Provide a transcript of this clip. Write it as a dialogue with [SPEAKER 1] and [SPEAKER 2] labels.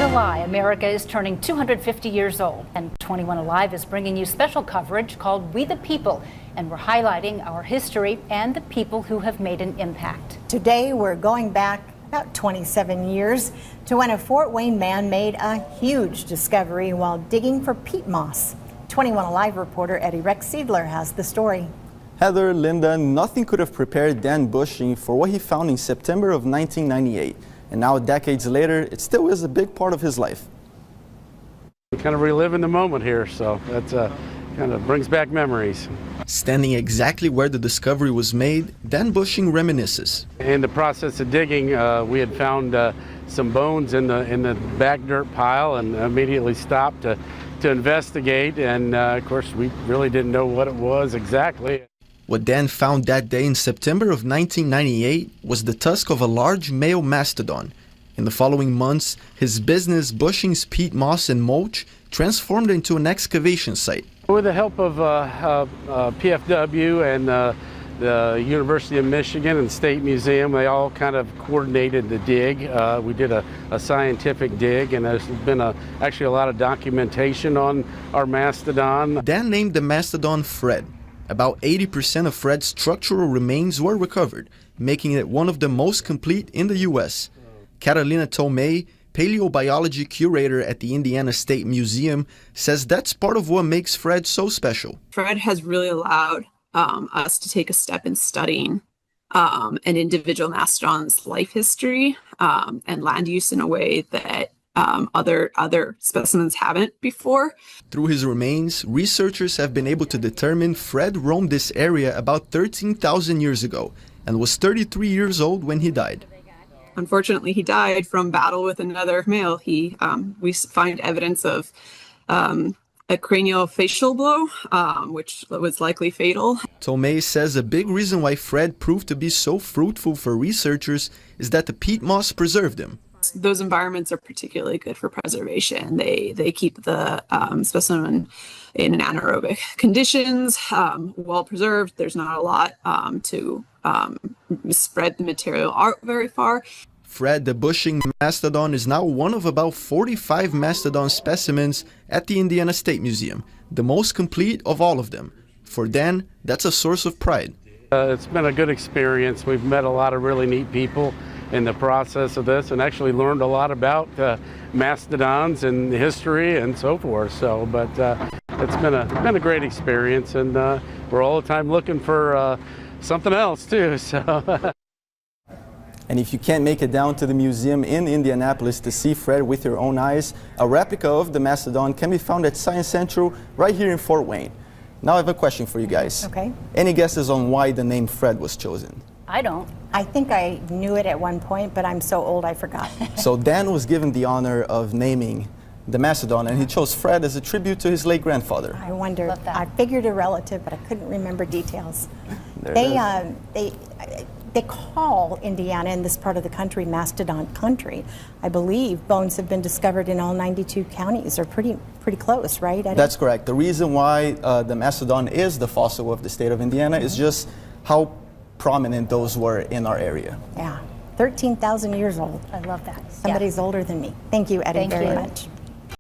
[SPEAKER 1] July, America is turning 250 years old, and 21 Alive is bringing you special coverage called We the People, and we're highlighting our history and the people who have made an impact.
[SPEAKER 2] Today, we're going back about 27 years to when a Fort Wayne man made a huge discovery while digging for peat moss. 21 Alive reporter Eddie Rex Siedler has the story.
[SPEAKER 3] Heather, Linda, nothing could have prepared Dan Bushing for what he found in September of 1998. And now, decades later, it still is a big part of his life.
[SPEAKER 4] We kind of reliving the moment here, so that kind of brings back memories.
[SPEAKER 3] Standing exactly where the discovery was made, Dan Bushing reminisces.
[SPEAKER 4] In the process of digging, we had found some bones in the back dirt pile and immediately stopped to investigate. And of course, we really didn't know what it was exactly.
[SPEAKER 3] What Dan found that day in September of 1998 was the tusk of a large male mastodon. In the following months, his business, Bushing's Peat Moss and Mulch, transformed into an excavation site.
[SPEAKER 4] With the help of PFW and the University of Michigan and State Museum, they all kind of coordinated the dig. We did a scientific dig, and there's been actually a lot of documentation on our mastodon.
[SPEAKER 3] Dan named the mastodon Fred. About 80% of Fred's structural remains were recovered, making it one of the most complete in the U.S. Catalina Tomei, paleobiology curator at the Indiana State Museum, says that's part of what makes Fred so special.
[SPEAKER 5] Fred has really allowed us to take a step in studying an individual mastodon's life history and land use in a way that other specimens haven't before.
[SPEAKER 3] Through his remains, researchers have been able to determine Fred roamed this area about 13,000 years ago and was 33 years old when he died.
[SPEAKER 5] Unfortunately, he died from battle with another male. We find evidence of a craniofacial blow, which was likely fatal.
[SPEAKER 3] Tomei says a big reason why Fred proved to be so fruitful for researchers is that the peat moss preserved him.
[SPEAKER 5] Those environments are particularly good for preservation. They keep the specimen in anaerobic conditions, well preserved. There's not a lot to spread the material out very far.
[SPEAKER 3] Fred the Bushing mastodon is now one of about 45 mastodon specimens at the Indiana State Museum, the most complete of all of them. For Dan, that's a source of pride.
[SPEAKER 4] It's been a good experience. We've met a lot of really neat people in the process of this, and actually learned a lot about mastodons and history and so forth. So, but it's been a great experience, and we're all the time looking for something else too. So.
[SPEAKER 3] And if you can't make it down to the museum in Indianapolis to see Fred with your own eyes, a replica of the mastodon can be found at Science Central right here in Fort Wayne. Now I have a question for you guys.
[SPEAKER 2] Okay.
[SPEAKER 3] Any guesses on why the name Fred was chosen?
[SPEAKER 1] I don't.
[SPEAKER 2] I think I knew it at one point, but I'm so old I forgot.
[SPEAKER 3] So Dan was given the honor of naming the mastodon, and he chose Fred as a tribute to his late grandfather.
[SPEAKER 2] I wondered. I figured a relative, but I couldn't remember details. They call Indiana and this part of the country Mastodon country. I believe bones have been discovered in all 92 counties, or pretty close, right, Eddie?
[SPEAKER 3] That's correct. The reason why the mastodon is the fossil of the state of Indiana is just how prominent those were in our area.
[SPEAKER 2] Yeah, 13,000 years old.
[SPEAKER 1] I love that.
[SPEAKER 2] Somebody's older than me. Thank you, Eddie, very much.